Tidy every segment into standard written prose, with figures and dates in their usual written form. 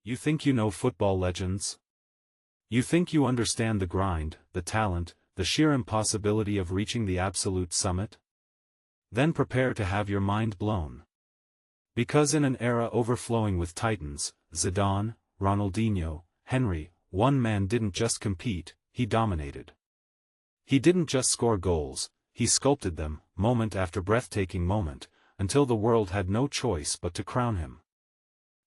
You think you know football legends? You think you understand the grind, the talent, the sheer impossibility of reaching the absolute summit? Then prepare to have your mind blown. Because in an era overflowing with titans, Zidane, Ronaldinho, Henry, one man didn't just compete, he dominated. He didn't just score goals, he sculpted them, moment after breathtaking moment, until the world had no choice but to crown him.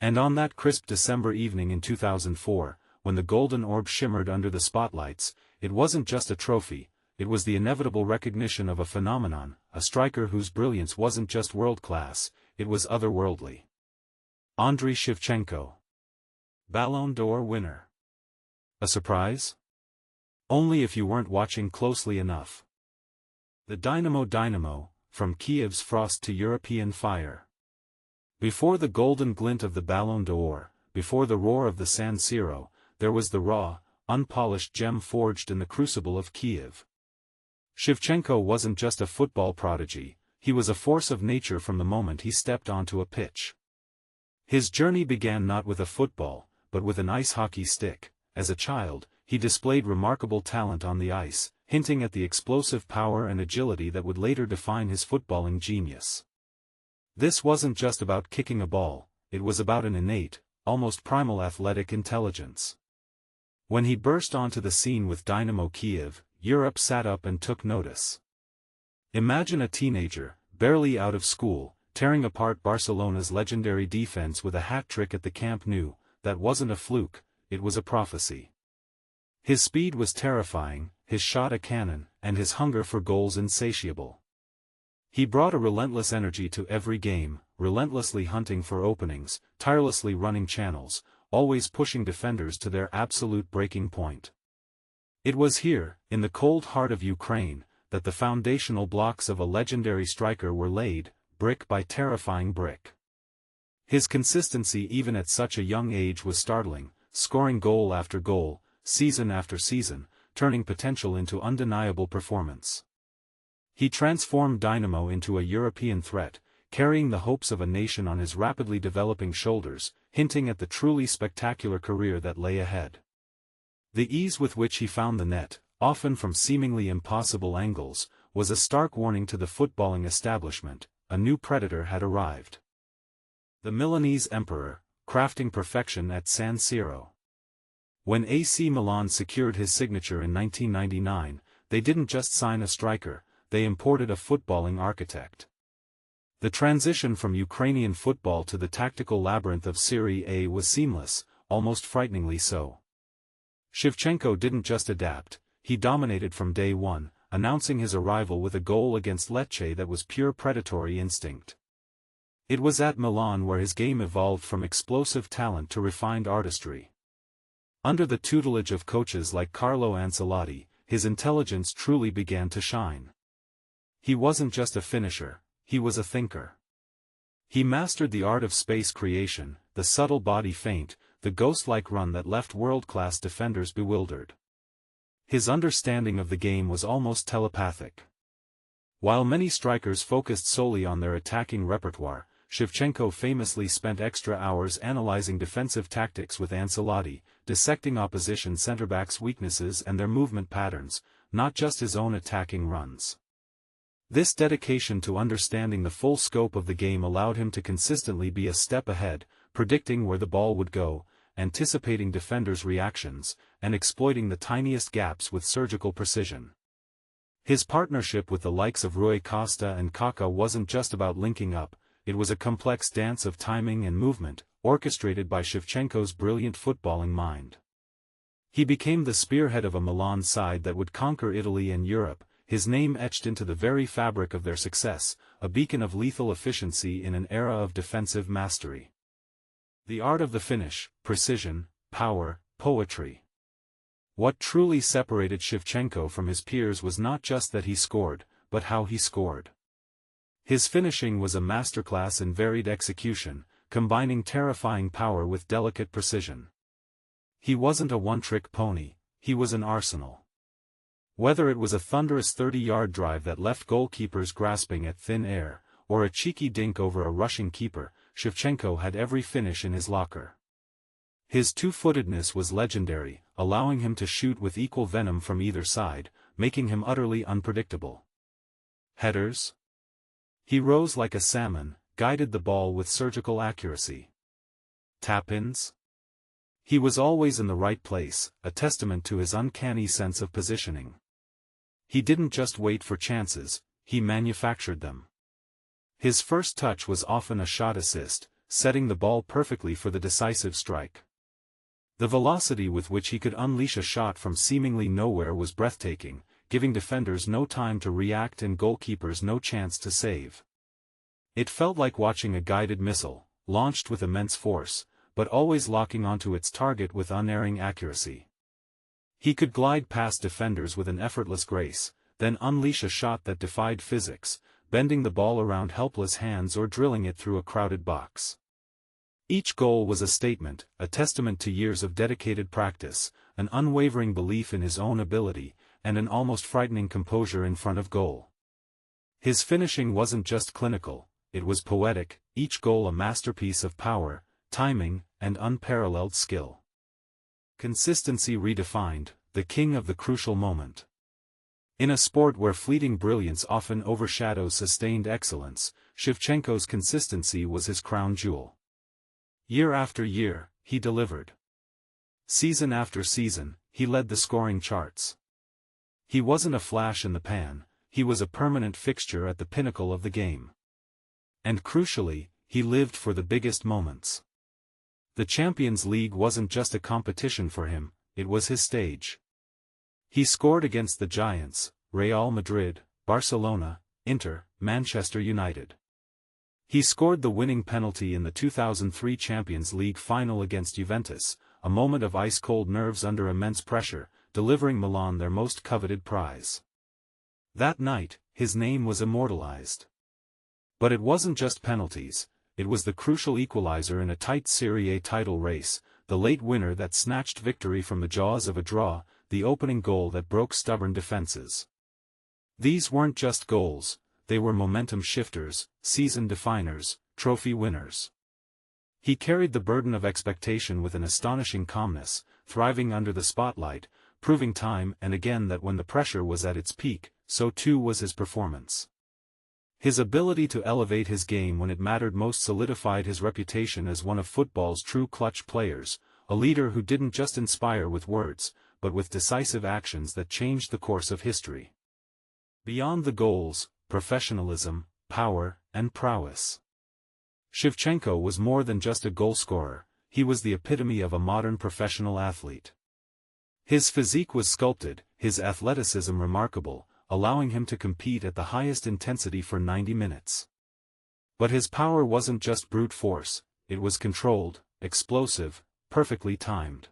And on that crisp December evening in 2004, when the golden orb shimmered under the spotlights, it wasn't just a trophy, it was the inevitable recognition of a phenomenon, a striker whose brilliance wasn't just world-class, it was otherworldly. Andriy Shevchenko. Ballon d'Or winner. A surprise? Only if you weren't watching closely enough. The Dynamo, from Kyiv's frost to European fire. Before the golden glint of the Ballon d'Or, before the roar of the San Siro, there was the raw, unpolished gem forged in the crucible of Kyiv. Shevchenko wasn't just a football prodigy, he was a force of nature from the moment he stepped onto a pitch. His journey began not with a football, but with an ice hockey stick. As a child, he displayed remarkable talent on the ice, hinting at the explosive power and agility that would later define his footballing genius. This wasn't just about kicking a ball, it was about an innate, almost primal athletic intelligence. When he burst onto the scene with Dynamo Kyiv, Europe sat up and took notice. Imagine a teenager, barely out of school, tearing apart Barcelona's legendary defense with a hat-trick at the Camp Nou. That wasn't a fluke, it was a prophecy. His speed was terrifying, his shot a cannon, and his hunger for goals insatiable. He brought a relentless energy to every game, relentlessly hunting for openings, tirelessly running channels, always pushing defenders to their absolute breaking point. It was here, in the cold heart of Ukraine, that the foundational blocks of a legendary striker were laid, brick by terrifying brick. His consistency even at such a young age was startling, scoring goal after goal, season after season, turning potential into undeniable performance. He transformed Dynamo into a European threat, carrying the hopes of a nation on his rapidly developing shoulders, hinting at the truly spectacular career that lay ahead. The ease with which he found the net, often from seemingly impossible angles, was a stark warning to the footballing establishment. A new predator had arrived. The Milanese Emperor, crafting perfection at San Siro. When AC Milan secured his signature in 1999, they didn't just sign a striker, they imported a footballing architect. The transition from Ukrainian football to the tactical labyrinth of Serie A was seamless, almost frighteningly so. Shevchenko didn't just adapt, he dominated from day one, announcing his arrival with a goal against Lecce that was pure predatory instinct. It was at Milan where his game evolved from explosive talent to refined artistry. Under the tutelage of coaches like Carlo Ancelotti, his intelligence truly began to shine. He wasn't just a finisher, he was a thinker. He mastered the art of space creation, the subtle body feint, the ghost-like run that left world-class defenders bewildered. His understanding of the game was almost telepathic. While many strikers focused solely on their attacking repertoire, Shevchenko famously spent extra hours analyzing defensive tactics with Ancelotti, dissecting opposition centre-backs' weaknesses and their movement patterns, not just his own attacking runs. This dedication to understanding the full scope of the game allowed him to consistently be a step ahead, predicting where the ball would go, anticipating defenders' reactions, and exploiting the tiniest gaps with surgical precision. His partnership with the likes of Rui Costa and Kaká wasn't just about linking up, it was a complex dance of timing and movement, orchestrated by Shevchenko's brilliant footballing mind. He became the spearhead of a Milan side that would conquer Italy and Europe, his name etched into the very fabric of their success, a beacon of lethal efficiency in an era of defensive mastery. The art of the finish, precision, power, poetry. What truly separated Shevchenko from his peers was not just that he scored, but how he scored. His finishing was a masterclass in varied execution, combining terrifying power with delicate precision. He wasn't a one-trick pony, he was an arsenal. Whether it was a thunderous 30-yard drive that left goalkeepers grasping at thin air, or a cheeky dink over a rushing keeper, Shevchenko had every finish in his locker. His two-footedness was legendary, allowing him to shoot with equal venom from either side, making him utterly unpredictable. Headers? He rose like a salmon, guided the ball with surgical accuracy. Tap-ins? He was always in the right place, a testament to his uncanny sense of positioning. He didn't just wait for chances, he manufactured them. His first touch was often a shot assist, setting the ball perfectly for the decisive strike. The velocity with which he could unleash a shot from seemingly nowhere was breathtaking, giving defenders no time to react and goalkeepers no chance to save. It felt like watching a guided missile, launched with immense force, but always locking onto its target with unerring accuracy. He could glide past defenders with an effortless grace, then unleash a shot that defied physics, bending the ball around helpless hands or drilling it through a crowded box. Each goal was a statement, a testament to years of dedicated practice, an unwavering belief in his own ability, and an almost frightening composure in front of goal. His finishing wasn't just clinical, it was poetic, each goal a masterpiece of power, timing, and unparalleled skill. Consistency redefined, the king of the crucial moment. In a sport where fleeting brilliance often overshadows sustained excellence, Shevchenko's consistency was his crown jewel. Year after year, he delivered. Season after season, he led the scoring charts. He wasn't a flash in the pan, he was a permanent fixture at the pinnacle of the game. And crucially, he lived for the biggest moments. The Champions League wasn't just a competition for him, it was his stage. He scored against the giants, Real Madrid, Barcelona, Inter, Manchester United. He scored the winning penalty in the 2003 Champions League final against Juventus, a moment of ice-cold nerves under immense pressure, delivering Milan their most coveted prize. That night, his name was immortalized. But it wasn't just penalties, it was the crucial equalizer in a tight Serie A title race, the late winner that snatched victory from the jaws of a draw, the opening goal that broke stubborn defenses. These weren't just goals, they were momentum shifters, season definers, trophy winners. He carried the burden of expectation with an astonishing calmness, thriving under the spotlight, proving time and again that when the pressure was at its peak, so too was his performance. His ability to elevate his game when it mattered most solidified his reputation as one of football's true clutch players, a leader who didn't just inspire with words, but with decisive actions that changed the course of history. Beyond the goals, professionalism, power, and prowess. Shevchenko was more than just a goalscorer, he was the epitome of a modern professional athlete. His physique was sculpted, his athleticism remarkable, allowing him to compete at the highest intensity for 90 minutes. But his power wasn't just brute force, it was controlled, explosive, perfectly timed.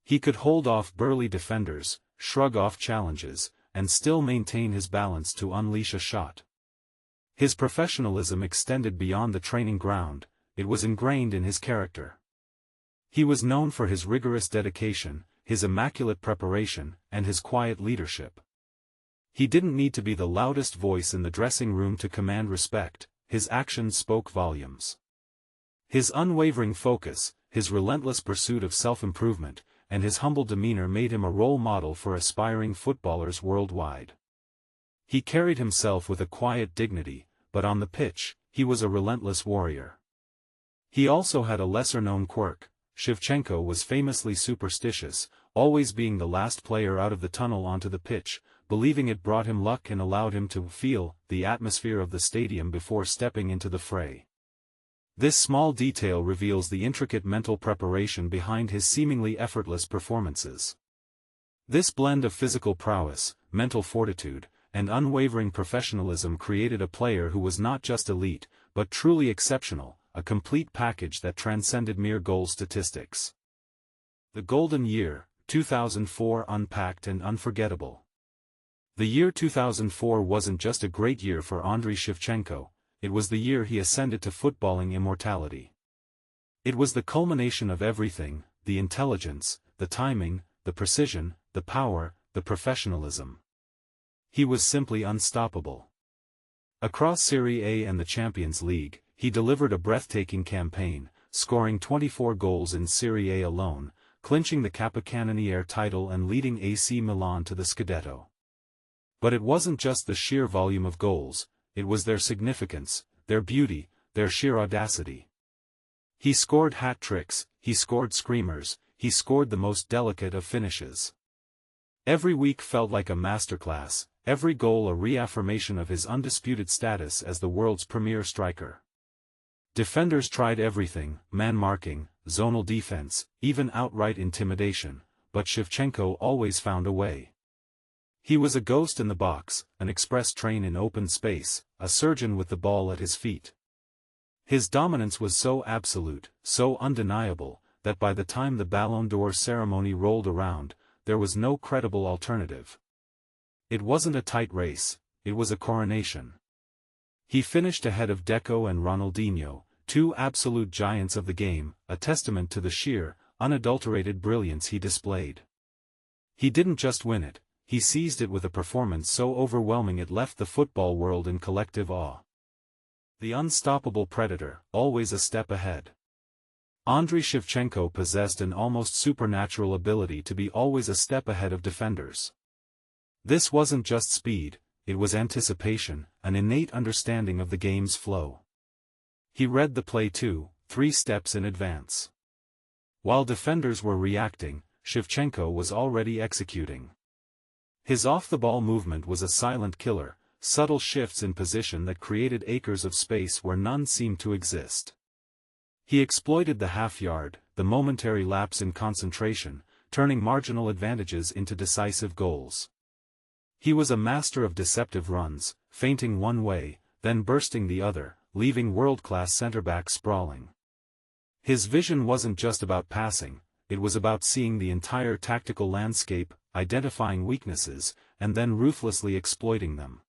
He could hold off burly defenders, shrug off challenges, and still maintain his balance to unleash a shot. His professionalism extended beyond the training ground, it was ingrained in his character. He was known for his rigorous dedication, his immaculate preparation, and his quiet leadership. He didn't need to be the loudest voice in the dressing room to command respect, his actions spoke volumes. His unwavering focus, his relentless pursuit of self-improvement, and his humble demeanor made him a role model for aspiring footballers worldwide. He carried himself with a quiet dignity, but on the pitch, he was a relentless warrior. He also had a lesser-known quirk. Shevchenko was famously superstitious, always being the last player out of the tunnel onto the pitch, believing it brought him luck and allowed him to feel the atmosphere of the stadium before stepping into the fray. This small detail reveals the intricate mental preparation behind his seemingly effortless performances. This blend of physical prowess, mental fortitude, and unwavering professionalism created a player who was not just elite, but truly exceptional, a complete package that transcended mere goal statistics. The Golden Year, 2004 unpacked and unforgettable. The year 2004 wasn't just a great year for Andriy Shevchenko, it was the year he ascended to footballing immortality. It was the culmination of everything, the intelligence, the timing, the precision, the power, the professionalism. He was simply unstoppable. Across Serie A and the Champions League, he delivered a breathtaking campaign, scoring 24 goals in Serie A alone, clinching the Capocannoniere title and leading AC Milan to the Scudetto. But it wasn't just the sheer volume of goals, it was their significance, their beauty, their sheer audacity. He scored hat-tricks, he scored screamers, he scored the most delicate of finishes. Every week felt like a masterclass, every goal a reaffirmation of his undisputed status as the world's premier striker. Defenders tried everything, man-marking, zonal defense, even outright intimidation, but Shevchenko always found a way. He was a ghost in the box, an express train in open space, a surgeon with the ball at his feet. His dominance was so absolute, so undeniable, that by the time the Ballon d'Or ceremony rolled around, there was no credible alternative. It wasn't a tight race, it was a coronation. He finished ahead of Deco and Ronaldinho, two absolute giants of the game, a testament to the sheer, unadulterated brilliance he displayed. He didn't just win it, he seized it with a performance so overwhelming it left the football world in collective awe. The unstoppable predator, always a step ahead. Andriy Shevchenko possessed an almost supernatural ability to be always a step ahead of defenders. This wasn't just speed, it was anticipation, an innate understanding of the game's flow. He read the play 2-3 steps in advance. While defenders were reacting, Shevchenko was already executing. His off-the-ball movement was a silent killer, subtle shifts in position that created acres of space where none seemed to exist. He exploited the half-yard, the momentary lapse in concentration, turning marginal advantages into decisive goals. He was a master of deceptive runs, feinting one way, then bursting the other, leaving world-class centre-backs sprawling. His vision wasn't just about passing, it was about seeing the entire tactical landscape, identifying weaknesses, and then ruthlessly exploiting them.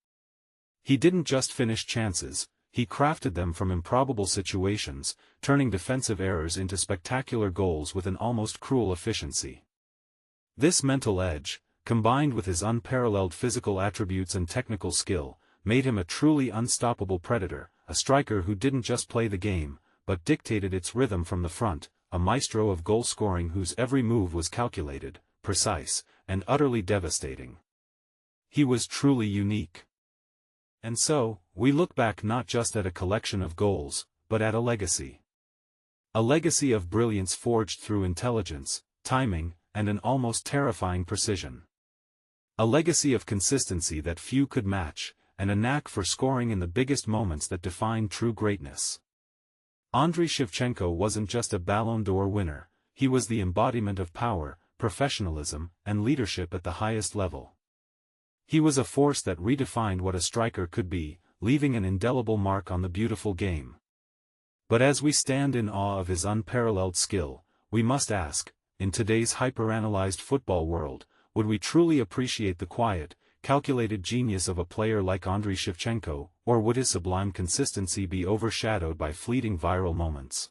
He didn't just finish chances, he crafted them from improbable situations, turning defensive errors into spectacular goals with an almost cruel efficiency. This mental edge, combined with his unparalleled physical attributes and technical skill, made him a truly unstoppable predator, a striker who didn't just play the game, but dictated its rhythm from the front, a maestro of goal-scoring whose every move was calculated, precise, and utterly devastating. He was truly unique. And so, we look back not just at a collection of goals, but at a legacy. A legacy of brilliance forged through intelligence, timing, and an almost terrifying precision. A legacy of consistency that few could match, and a knack for scoring in the biggest moments that define true greatness. Andriy Shevchenko wasn't just a Ballon d'Or winner, he was the embodiment of power, professionalism, and leadership at the highest level. He was a force that redefined what a striker could be, leaving an indelible mark on the beautiful game. But as we stand in awe of his unparalleled skill, we must ask, in today's hyper-analyzed football world, would we truly appreciate the quiet, calculated genius of a player like Andriy Shevchenko, or would his sublime consistency be overshadowed by fleeting viral moments?